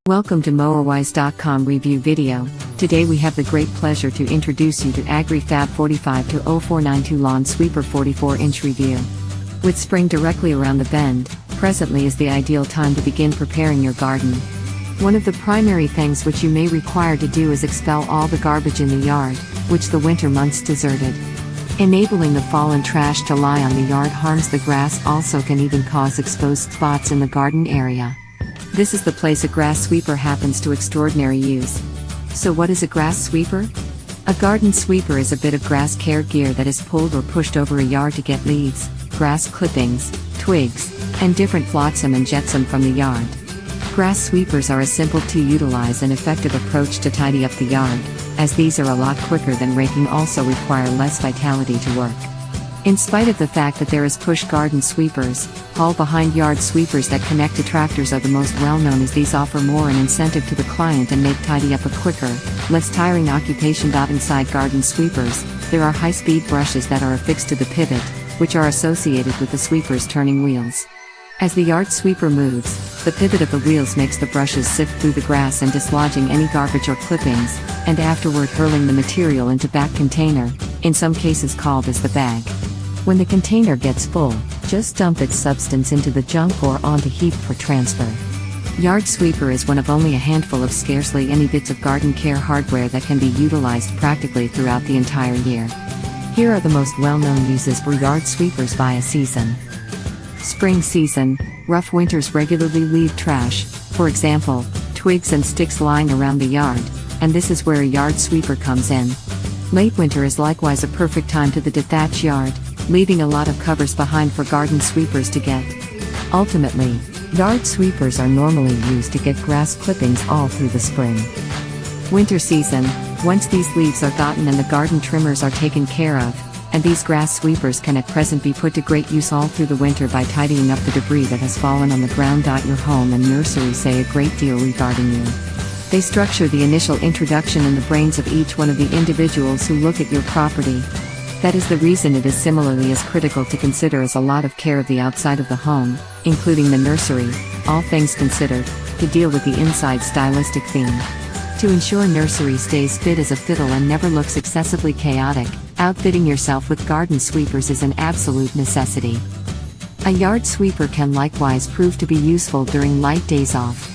Welcome to MowerWise.com review video. Today we have the great pleasure to introduce you to Agri Fab 45-0492 Lawn Sweeper 44-inch review. With spring directly around the bend, presently is the ideal time to begin preparing your garden. One of the primary things which you may require to do is expel all the garbage in the yard, which the winter months deserted. Enabling the fallen trash to lie on the yard harms the grass, also can even cause exposed spots in the garden area. This is the place a grass sweeper happens to extraordinary use. So what is a grass sweeper? A garden sweeper is a bit of grass care gear that is pulled or pushed over a yard to get leaves, grass clippings, twigs, and different flotsam and jetsam from the yard. Grass sweepers are a simple to utilize and effective approach to tidy up the yard, as these are a lot quicker than raking, also require less vitality to work. In spite of the fact that there is push garden sweepers, haul behind yard sweepers that connect to tractors are the most well-known, as these offer more an incentive to the client and make tidy up a quicker, less tiring occupation. Inside garden sweepers, there are high-speed brushes that are affixed to the pivot, which are associated with the sweeper's turning wheels. As the yard sweeper moves, the pivot of the wheels makes the brushes sift through the grass and dislodging any garbage or clippings, and afterward hurling the material into back container, in some cases called as the bag. When the container gets full, just dump its substance into the junk or onto heap for transfer. Yard sweeper is one of only a handful of scarcely any bits of garden care hardware that can be utilized practically throughout the entire year. Here are the most well-known uses for yard sweepers by season. Spring season, rough winters regularly leave trash, for example, twigs and sticks lying around the yard, and this is where a yard sweeper comes in. Late winter is likewise a perfect time to dethatch yard, leaving a lot of covers behind for garden sweepers to get. Ultimately, yard sweepers are normally used to get grass clippings all through the spring. Winter season, once these leaves are gotten and the garden trimmers are taken care of, and these grass sweepers can at present be put to great use all through the winter by tidying up the debris that has fallen on the ground. Your home and nursery say a great deal regarding you. They structure the initial introduction in the brains of each one of the individuals who look at your property. That is the reason it is similarly as critical to consider as a lot of care of the outside of the home, including the nursery, all things considered, to deal with the inside stylistic theme. To ensure nursery stays fit as a fiddle and never looks excessively chaotic, outfitting yourself with garden sweepers is an absolute necessity. A yard sweeper can likewise prove to be useful during light days off.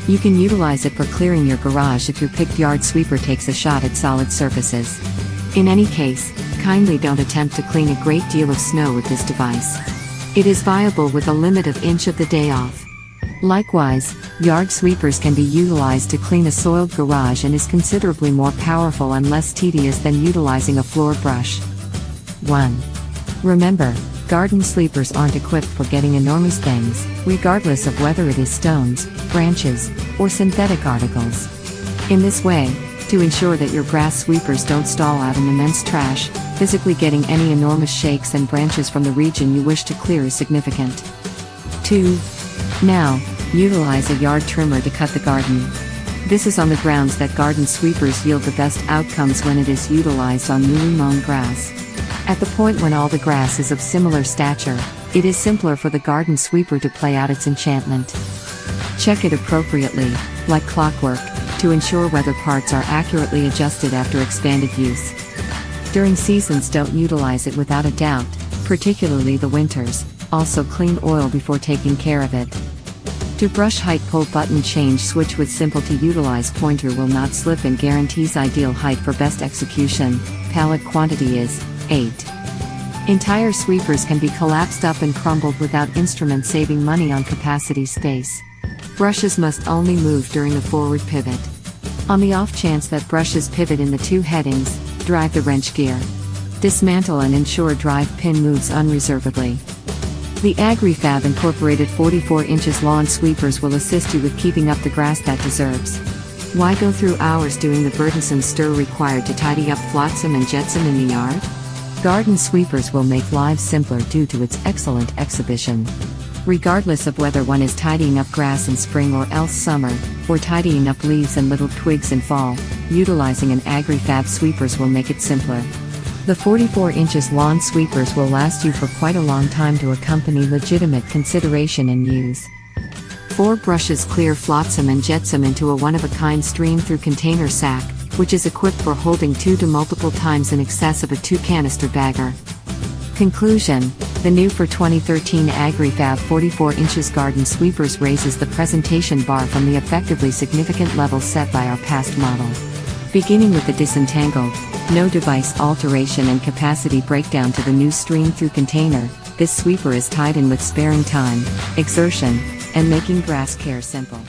You can utilize it for clearing your garage if your picked yard sweeper takes a shot at solid surfaces. In any case, kindly don't attempt to clean a great deal of snow with this device. It is viable with a limit of inch of the day off. Likewise, yard sweepers can be utilized to clean a soiled garage and is considerably more powerful and less tedious than utilizing a floor brush. 1. Remember, garden sweepers aren't equipped for getting enormous things, regardless of whether it is stones, branches, or synthetic articles. In this way, to ensure that your grass sweepers don't stall out in immense trash, physically getting any enormous shakes and branches from the region you wish to clear is significant. 2. Now, utilize a yard trimmer to cut the garden. This is on the grounds that garden sweepers yield the best outcomes when it is utilized on newly mown grass. At the point when all the grass is of similar stature, it is simpler for the garden sweeper to play out its enchantment. Check it appropriately, like clockwork, to ensure whether parts are accurately adjusted after expanded use. During seasons, don't utilize it without a doubt, particularly the winters. Also clean oil before taking care of it. To brush height, pull button change switch with simple to utilize pointer will not slip and guarantees ideal height for best execution. Pallet quantity is 8. Entire sweepers can be collapsed up and crumbled without instrument, saving money on capacity space. Brushes must only move during the forward pivot. On the off chance that brushes pivot in the two headings, drive the wrench gear. Dismantle and ensure drive pin moves unreservedly. The Agri Fab Incorporated 44 inches lawn sweepers will assist you with keeping up the grass that deserves. Why go through hours doing the burdensome stir required to tidy up flotsam and jetsam in the yard? Garden sweepers will make lives simpler due to its excellent exhibition. Regardless of whether one is tidying up grass in spring or else summer, or tidying up leaves and little twigs in fall, utilizing an Agri Fab sweepers will make it simpler. The 44 inches lawn sweepers will last you for quite a long time to accompany legitimate consideration and use. 4 brushes clear flotsam and jetsam into a one-of-a-kind stream-through container sack, which is equipped for holding 2 to multiple times in excess of a 2-canister bagger. Conclusion: the new for 2013 Agri Fab 44 inches garden sweepers raises the presentation bar from the effectively significant level set by our past model. Beginning with the disentangled, no device alteration and capacity breakdown to the new stream-through container, this sweeper is tied in with sparing time, exertion, and making grass care simple.